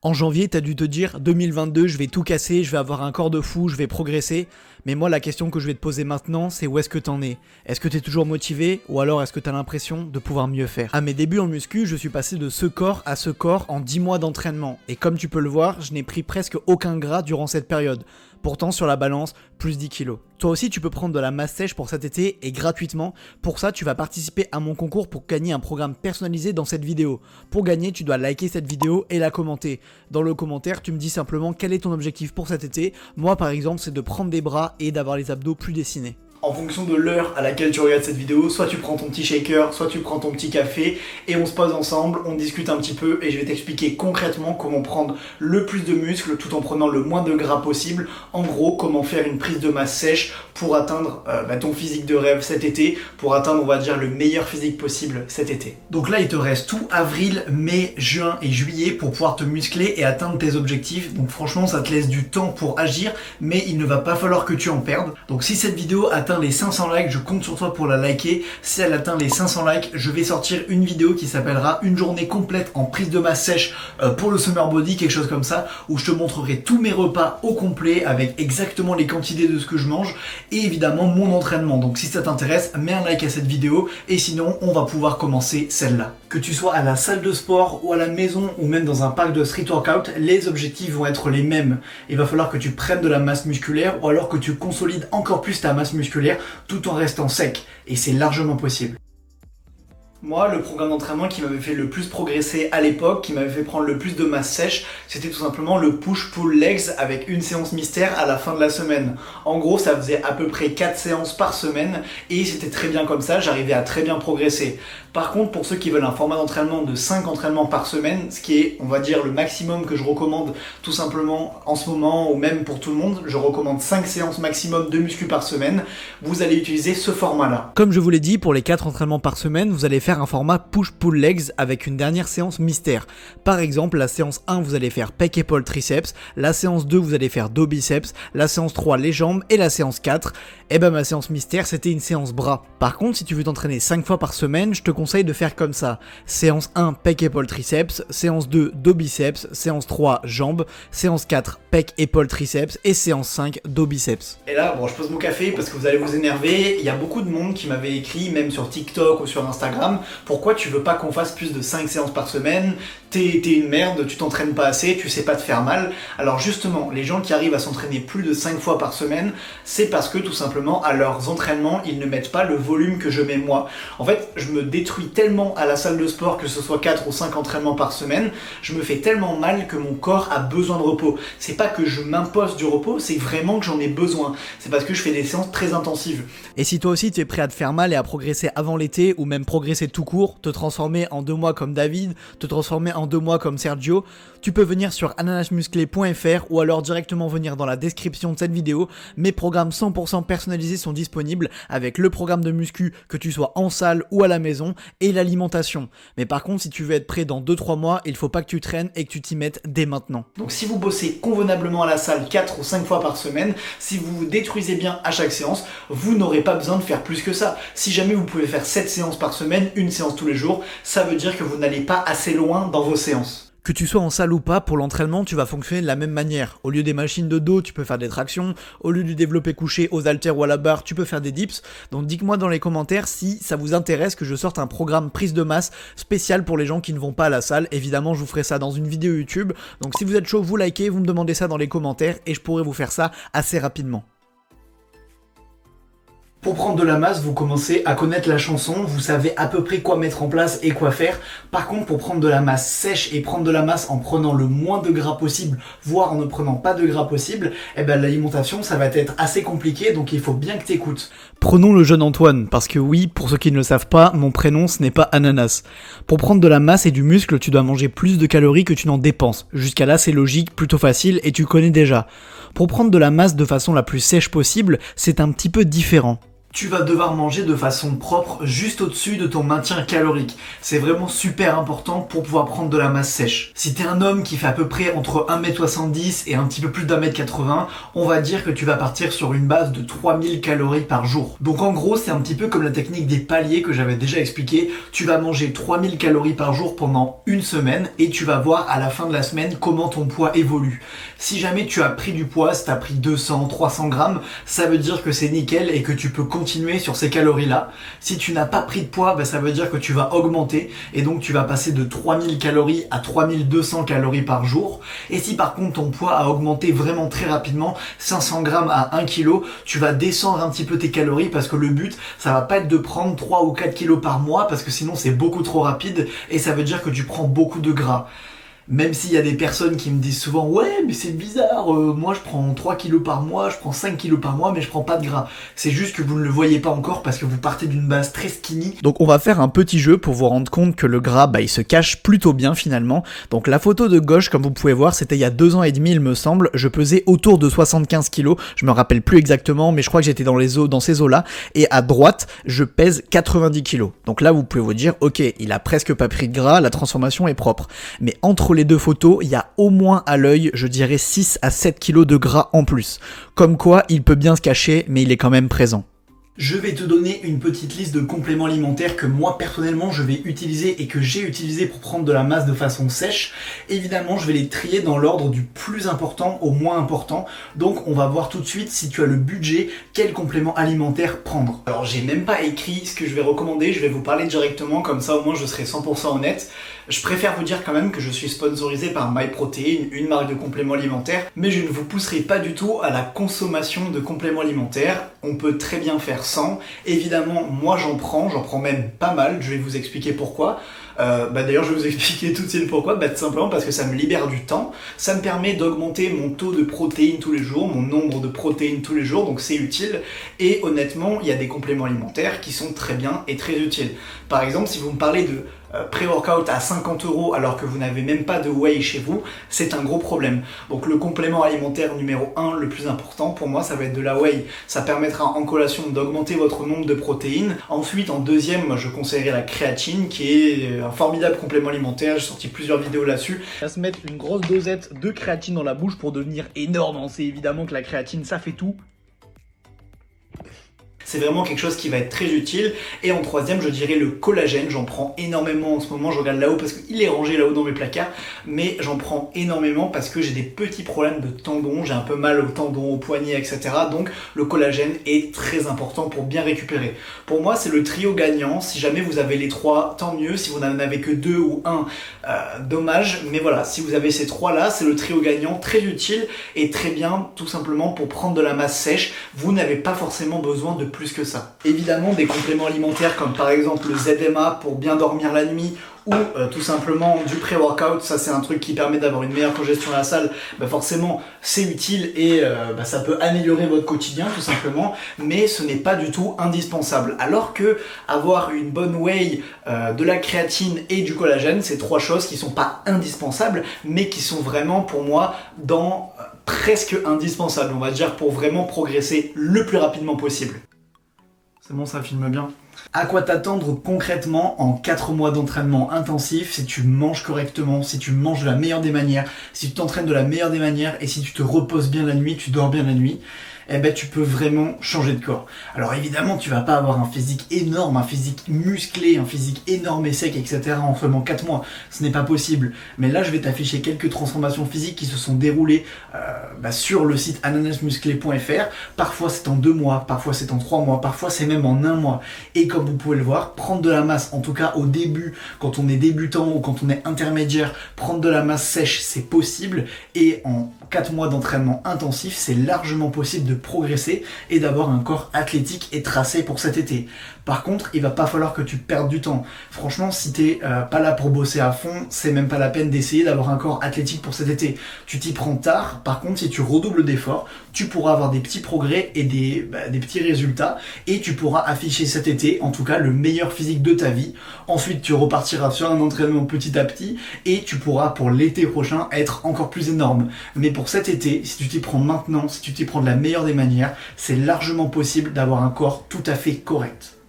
En janvier, t'as dû te dire 2022, je vais tout casser, je vais avoir un corps de fou, je vais progresser. Mais moi, la question que je vais te poser maintenant, c'est où est-ce que t'en es? Est-ce que t'es toujours motivé ou alors est-ce que t'as l'impression de pouvoir mieux faire? À mes débuts en muscu, je suis passé de ce corps à ce corps en 10 mois d'entraînement. Et comme tu peux le voir, je n'ai pris presque aucun gras durant cette période. Pourtant, sur la balance, plus 10 kilos. Toi aussi, tu peux prendre de la masse sèche pour cet été et gratuitement. Pour ça, tu vas participer à mon concours pour gagner un programme personnalisé dans cette vidéo. Pour gagner, tu dois liker cette vidéo et la commenter. Dans le commentaire, tu me dis simplement quel est ton objectif pour cet été. Moi, par exemple, c'est de prendre des bras et d'avoir les abdos plus dessinés. En fonction de l'heure à laquelle tu regardes cette vidéo, soit tu prends ton petit shaker, soit tu prends ton petit café et on se pose ensemble, on discute un petit peu et je vais t'expliquer concrètement comment prendre le plus de muscles tout en prenant le moins de gras possible. En gros, comment faire une prise de masse sèche pour atteindre ton physique de rêve cet été, pour atteindre, on va dire, le meilleur physique possible cet été. Donc là, il te reste tout avril, mai, juin et juillet pour pouvoir te muscler et atteindre tes objectifs. Donc franchement, ça te laisse du temps pour agir, mais il ne va pas falloir que tu en perdes. Donc si cette vidéo atteint les 500 likes, je compte sur toi pour la liker. Si elle atteint les 500 likes, je vais sortir une vidéo qui s'appellera une journée complète en prise de masse sèche pour le summer body, quelque chose comme ça, où je te montrerai tous mes repas au complet avec exactement les quantités de ce que je mange et évidemment mon entraînement. Donc si ça t'intéresse, mets un like à cette vidéo et sinon on va pouvoir commencer celle-là. Que tu sois à la salle de sport ou à la maison ou même dans un parc de street workout, les objectifs vont être les mêmes. Il va falloir que tu prennes de la masse musculaire ou alors que tu consolides encore plus ta masse musculaire tout en restant sec, et c'est largement possible. Moi, le programme d'entraînement qui m'avait fait le plus progresser à l'époque, qui m'avait fait prendre le plus de masse sèche, c'était tout simplement le push-pull legs avec une séance mystère à la fin de la semaine. En gros, ça faisait à peu près 4 séances par semaine et c'était très bien comme ça, j'arrivais à très bien progresser. Par contre, pour ceux qui veulent un format d'entraînement de 5 entraînements par semaine, ce qui est, on va dire, le maximum que je recommande tout simplement en ce moment ou même pour tout le monde, je recommande 5 séances maximum de muscu par semaine, vous allez utiliser ce format-là. Comme je vous l'ai dit, pour les 4 entraînements par semaine, vous allez faire un format push-pull legs avec une dernière séance mystère. Par exemple, la séance 1, vous allez faire pec, épaule, triceps, la séance 2, vous allez faire dos, biceps, la séance 3, les jambes et la séance 4, ma séance mystère, c'était une séance bras. Par contre, si tu veux t'entraîner 5 fois par semaine, je te conseille de faire comme ça. Séance 1, pec, épaule, triceps, séance 2, dos, biceps, séance 3, jambes, séance 4, pec, épaule, triceps et séance 5, dos, biceps. Et là, bon, je pose mon café parce que vous allez vous énerver. Il y a beaucoup de monde qui m'avait écrit, même sur TikTok ou sur Instagram, pourquoi tu veux pas qu'on fasse plus de 5 séances par semaine? T'es une merde, tu t'entraînes pas assez, tu sais pas te faire mal. Alors justement, les gens qui arrivent à s'entraîner plus de 5 fois par semaine, c'est parce que tout simplement à leurs entraînements, ils ne mettent pas le volume que je mets moi. En fait, je me détruis tellement à la salle de sport, que ce soit 4 ou 5 entraînements par semaine, je me fais tellement mal que mon corps a besoin de repos. C'est pas que je m'impose du repos, c'est vraiment que j'en ai besoin. C'est parce que je fais des séances très intensives. Et si toi aussi tu es prêt à te faire mal et à progresser avant l'été, ou même progresser tout court, te transformer en 2 mois comme David, te transformer en 2 mois comme Sergio, tu peux venir sur ananasmusclé.fr ou alors directement venir dans la description de cette vidéo. Mes programmes 100% personnalisés sont disponibles avec le programme de muscu, que tu sois en salle ou à la maison, et l'alimentation. Mais par contre, si tu veux être prêt dans 2-3 mois, il faut pas que tu traînes et que tu t'y mettes dès maintenant. Donc si vous bossez convenablement à la salle 4 ou 5 fois par semaine, si vous vous détruisez bien à chaque séance, vous n'aurez pas besoin de faire plus que ça. Si jamais vous pouvez faire 7 séances par semaine, une séance tous les jours, ça veut dire que vous n'allez pas assez loin dans vos séances. Que tu sois en salle ou pas, pour l'entraînement, tu vas fonctionner de la même manière. Au lieu des machines de dos, tu peux faire des tractions. Au lieu du développé couché aux haltères ou à la barre, tu peux faire des dips. Donc dites-moi dans les commentaires si ça vous intéresse que je sorte un programme prise de masse spécial pour les gens qui ne vont pas à la salle. Évidemment, je vous ferai ça dans une vidéo YouTube. Donc si vous êtes chaud, vous likez, vous me demandez ça dans les commentaires et je pourrai vous faire ça assez rapidement. Pour prendre de la masse, vous commencez à connaître la chanson, vous savez à peu près quoi mettre en place et quoi faire. Par contre, pour prendre de la masse sèche et prendre de la masse en prenant le moins de gras possible, voire en ne prenant pas de gras possible, l'alimentation, ça va être assez compliqué, donc il faut bien que t'écoutes. Prenons le jeune Antoine, parce que oui, pour ceux qui ne le savent pas, mon prénom ce n'est pas Ananas. Pour prendre de la masse et du muscle, tu dois manger plus de calories que tu n'en dépenses. Jusqu'à là, c'est logique, plutôt facile et tu connais déjà. Pour prendre de la masse de façon la plus sèche possible, c'est un petit peu différent. tu vas devoir manger de façon propre juste au-dessus de ton maintien calorique. C'est vraiment super important pour pouvoir prendre de la masse sèche. Si t'es un homme qui fait à peu près entre 1m70 et un petit peu plus d'1m80, on va dire que tu vas partir sur une base de 3000 calories par jour. Donc en gros, c'est un petit peu comme la technique des paliers que j'avais déjà expliqué. Tu vas manger 3000 calories par jour pendant une semaine et tu vas voir à la fin de la semaine comment ton poids évolue. Si jamais tu as pris du poids, si tu as pris 200, 300 grammes, ça veut dire que c'est nickel et que tu peux continuer sur ces calories-là. Si tu n'as pas pris de poids, ça veut dire que tu vas augmenter et donc tu vas passer de 3000 calories à 3200 calories par jour. Et si par contre ton poids a augmenté vraiment très rapidement, 500 grammes à 1 kg, tu vas descendre un petit peu tes calories parce que le but, ça va pas être de prendre 3 ou 4 kilos par mois parce que sinon c'est beaucoup trop rapide et ça veut dire que tu prends beaucoup de gras. Même s'il y a des personnes qui me disent souvent « Ouais, mais c'est bizarre, moi je prends 3 kilos par mois, je prends 5 kilos par mois, mais je prends pas de gras. » C'est juste que vous ne le voyez pas encore parce que vous partez d'une base très skinny. Donc on va faire un petit jeu pour vous rendre compte que le gras, il se cache plutôt bien finalement. Donc la photo de gauche, comme vous pouvez voir, c'était il y a 2 ans et demi, il me semble. Je pesais autour de 75 kilos, je me rappelle plus exactement, mais je crois que j'étais dans ces eaux-là. Et à droite, je pèse 90 kilos. Donc là, vous pouvez vous dire « Ok, il a presque pas pris de gras, la transformation est propre. » Mais entre les deux photos, il y a au moins à l'œil, je dirais 6 à 7 kilos de gras en plus. Comme quoi, il peut bien se cacher, mais il est quand même présent. Je vais te donner une petite liste de compléments alimentaires que moi personnellement je vais utiliser et que j'ai utilisé pour prendre de la masse de façon sèche. Évidemment, je vais les trier dans l'ordre du plus important au moins important. Donc on va voir tout de suite si tu as le budget, quel complément alimentaire prendre. Alors j'ai même pas écrit ce que je vais recommander, je vais vous parler directement, comme ça au moins je serai 100% honnête. Je préfère vous dire quand même que je suis sponsorisé par MyProtein, une marque de compléments alimentaires, mais je ne vous pousserai pas du tout à la consommation de compléments alimentaires. On peut très bien faire sans. Évidemment, moi j'en prends même pas mal, je vais vous expliquer pourquoi. D'ailleurs je vais vous expliquer tout de suite pourquoi, tout simplement parce que ça me libère du temps, ça me permet d'augmenter mon taux de protéines tous les jours, mon nombre de protéines tous les jours, donc c'est utile, et honnêtement il y a des compléments alimentaires qui sont très bien et très utiles. Par exemple, si vous me parlez de pré-workout à 50 € alors que vous n'avez même pas de whey chez vous, c'est un gros problème. Donc le complément alimentaire numéro 1, le plus important pour moi, ça va être de la whey. Ça permettra en collation d'augmenter votre nombre de protéines. Ensuite, en deuxième, moi je conseillerais la créatine qui est un formidable complément alimentaire. J'ai sorti plusieurs vidéos là-dessus. On va se mettre une grosse dosette de créatine dans la bouche pour devenir énorme. On sait évidemment que la créatine ça fait tout. C'est vraiment quelque chose qui va être très utile. Et en troisième, je dirais le collagène. J'en prends énormément en ce moment. Je regarde là-haut parce qu'il est rangé là-haut dans mes placards. Mais j'en prends énormément parce que j'ai des petits problèmes de tendons. J'ai un peu mal aux tendons, aux poignets, etc. Donc le collagène est très important pour bien récupérer. Pour moi, c'est le trio gagnant. Si jamais vous avez les trois, tant mieux. Si vous n'en avez que deux ou un, dommage. Mais voilà, si vous avez ces trois-là, c'est le trio gagnant, très utile et très bien, tout simplement pour prendre de la masse sèche. Vous n'avez pas forcément besoin de plus que ça. Évidemment, des compléments alimentaires comme par exemple le ZMA pour bien dormir la nuit ou tout simplement du pré-workout, ça c'est un truc qui permet d'avoir une meilleure congestion à la salle, forcément c'est utile et ça peut améliorer votre quotidien tout simplement, mais ce n'est pas du tout indispensable. Alors que avoir une bonne whey, de la créatine et du collagène, c'est trois choses qui sont pas indispensables, mais qui sont vraiment pour moi dans presque indispensables, on va dire, pour vraiment progresser le plus rapidement possible. C'est bon, ça filme bien. À quoi t'attendre concrètement en 4 mois d'entraînement intensif si tu manges correctement, si tu manges de la meilleure des manières, si tu t'entraînes de la meilleure des manières et si tu te reposes bien la nuit, tu dors bien la nuit, tu peux vraiment changer de corps. Alors évidemment, tu vas pas avoir un physique énorme, un physique musclé, un physique énorme et sec, etc. en seulement 4 mois. Ce n'est pas possible. Mais là, je vais t'afficher quelques transformations physiques qui se sont déroulées sur le site ananasmusclé.fr. Parfois, c'est en 2 mois, parfois c'est en 3 mois, parfois c'est même en 1 mois. Et comme vous pouvez le voir, prendre de la masse, en tout cas au début, quand on est débutant ou quand on est intermédiaire, prendre de la masse sèche, c'est possible. Et en 4 mois d'entraînement intensif, c'est largement possible de progresser et d'avoir un corps athlétique et tracé pour cet été. Par contre, il va pas falloir que tu perdes du temps. Franchement, si t'es pas là pour bosser à fond, c'est même pas la peine d'essayer d'avoir un corps athlétique pour cet été. Tu t'y prends tard. Par contre, si tu redoubles d'efforts, tu pourras avoir des petits progrès et des petits résultats et tu pourras afficher cet été, en tout cas, le meilleur physique de ta vie. Ensuite, tu repartiras sur un entraînement petit à petit et tu pourras pour l'été prochain être encore plus énorme. Mais pour cet été, si tu t'y prends maintenant, si tu t'y prends de la meilleure des des manières, c'est largement possible d'avoir un corps tout à fait correct.